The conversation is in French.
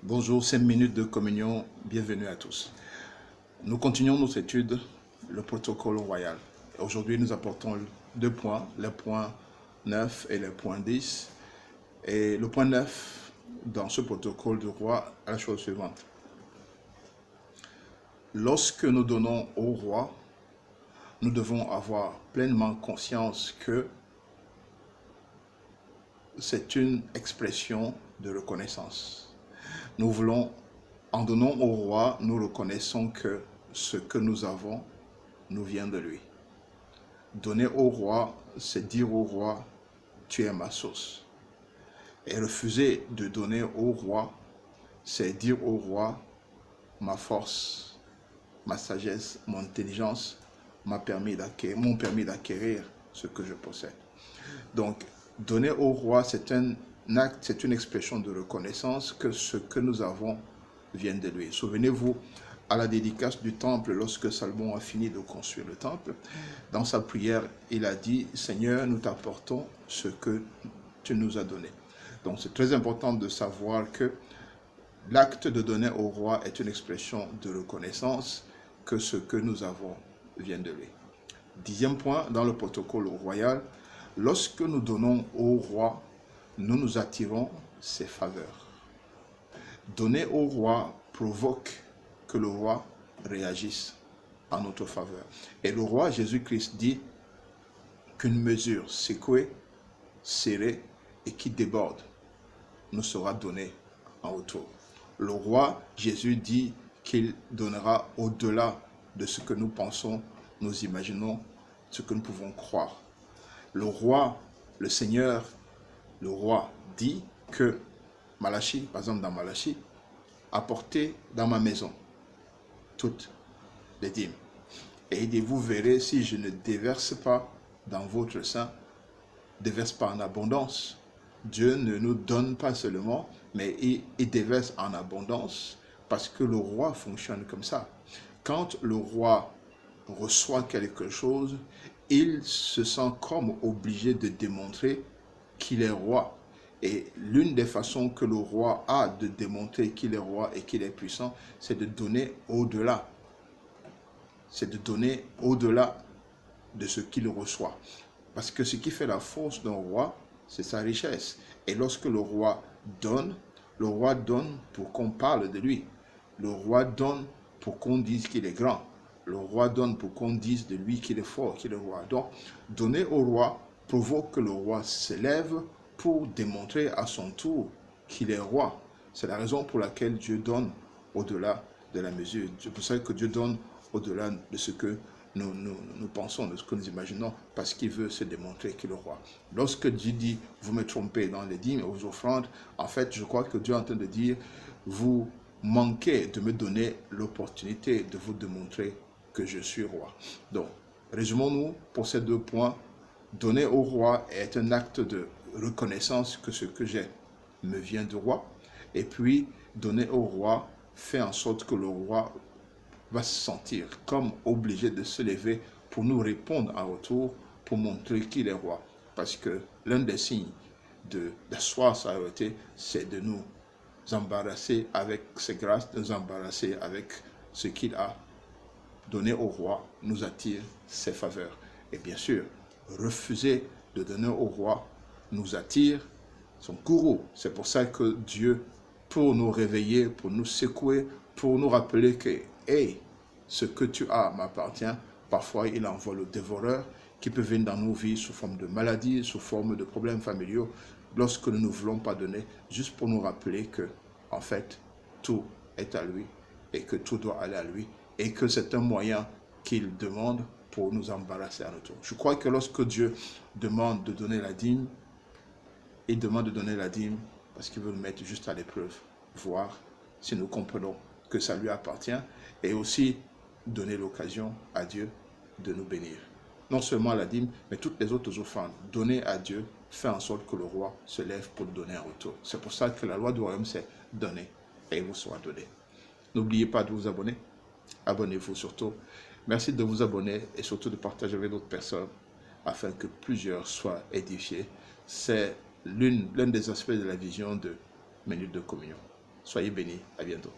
Bonjour, 5 minutes de communion, bienvenue à tous. Nous continuons nos études, le protocole royal. Aujourd'hui, nous apportons deux points, les points 9 et les points 10. Et le point 9, dans ce protocole du roi, est la chose suivante. Lorsque nous donnons au roi, nous devons avoir pleinement conscience que c'est une expression de reconnaissance. Nous voulons, en donnant au roi, nous reconnaissons que ce que nous avons nous vient de lui. Donner au roi, c'est dire au roi, tu es ma source. Et refuser de donner au roi, c'est dire au roi, ma force, ma sagesse, mon intelligence m'ont permis d'acquérir ce que je possède. Donc, donner au roi, c'est un acte, c'est une expression de reconnaissance que ce que nous avons vient de lui. Souvenez-vous, à la dédicace du temple, lorsque Salomon a fini de construire le temple, dans sa prière, il a dit, Seigneur, nous t'apportons ce que tu nous as donné. Donc, c'est très important de savoir que l'acte de donner au roi est une expression de reconnaissance que ce que nous avons vient de lui. 10e point, dans le protocole royal, lorsque nous donnons au roi, nous nous attirons ses faveurs. Donner au roi provoque que le roi réagisse en notre faveur. Et le roi Jésus-Christ dit qu'une mesure secouée, serrée et qui déborde nous sera donnée en retour. Le roi Jésus dit qu'il donnera au-delà de ce que nous pensons, nous imaginons, ce que nous pouvons croire. Le roi, le Seigneur, le roi dit que Malachie, par exemple dans Malachie, apportez dans ma maison toutes les dîmes. Et il dit, vous verrez si je ne déverse pas dans votre sein, déverse pas en abondance. Dieu ne nous donne pas seulement, mais il déverse en abondance parce que le roi fonctionne comme ça. Quand le roi reçoit quelque chose, il se sent comme obligé de démontrer qu'il est roi. Et l'une des façons que le roi a de démontrer qu'il est roi et qu'il est puissant, c'est de donner au-delà. C'est de donner au-delà de ce qu'il reçoit. Parce que ce qui fait la force d'un roi, c'est sa richesse. Et lorsque le roi donne pour qu'on parle de lui. Le roi donne pour qu'on dise qu'il est grand. Le roi donne pour qu'on dise de lui qu'il est fort, qu'il est roi. Donc, donner au roi provoque que le roi s'élève pour démontrer à son tour qu'il est roi. C'est la raison pour laquelle Dieu donne au-delà de la mesure. C'est pour ça que Dieu donne au-delà de ce que nous pensons, de ce que nous imaginons, parce qu'il veut se démontrer qu'il est roi. Lorsque Dieu dit, vous me trompez dans les dîmes et aux offrandes, en fait, je crois que Dieu est en train de dire, vous manquez de me donner l'opportunité de vous démontrer que je suis roi. Donc, résumons-nous pour ces deux points. Donner au roi est un acte de reconnaissance que ce que j'ai me vient du roi. Et puis, donner au roi fait en sorte que le roi va se sentir comme obligé de se lever pour nous répondre en retour, pour montrer qu'il est roi. Parce que l'un des signes d'asseoir sa royauté, c'est de nous embarrasser avec ses grâces, de nous embarrasser avec ce qu'il a donné au roi, nous attire ses faveurs. Et bien sûr, refuser de donner au roi nous attire son courroux. C'est pour ça que Dieu, pour nous réveiller, pour nous secouer, pour nous rappeler que, hey, ce que tu as m'appartient, parfois il envoie le dévoreur qui peut venir dans nos vies sous forme de maladie, sous forme de problèmes familiaux, lorsque nous ne voulons pas donner, juste pour nous rappeler que, en fait, tout est à lui et que tout doit aller à lui et que c'est un moyen qu'il demande pour nous embarrasser à notre tour. Je crois que lorsque Dieu demande de donner la dîme, il demande de donner la dîme parce qu'il veut nous mettre juste à l'épreuve, voir si nous comprenons que ça lui appartient et aussi donner l'occasion à Dieu de nous bénir. Non seulement la dîme, mais toutes les autres offrandes. Donner à Dieu fait en sorte que le roi se lève pour donner un retour. C'est pour ça que la loi du royaume, c'est donner et il vous sera donné. N'oubliez pas de vous abonner. Abonnez-vous surtout. Merci de vous abonner et surtout de partager avec d'autres personnes afin que plusieurs soient édifiés. C'est l'un des aspects de la vision de Minute de Communion. Soyez bénis. À bientôt.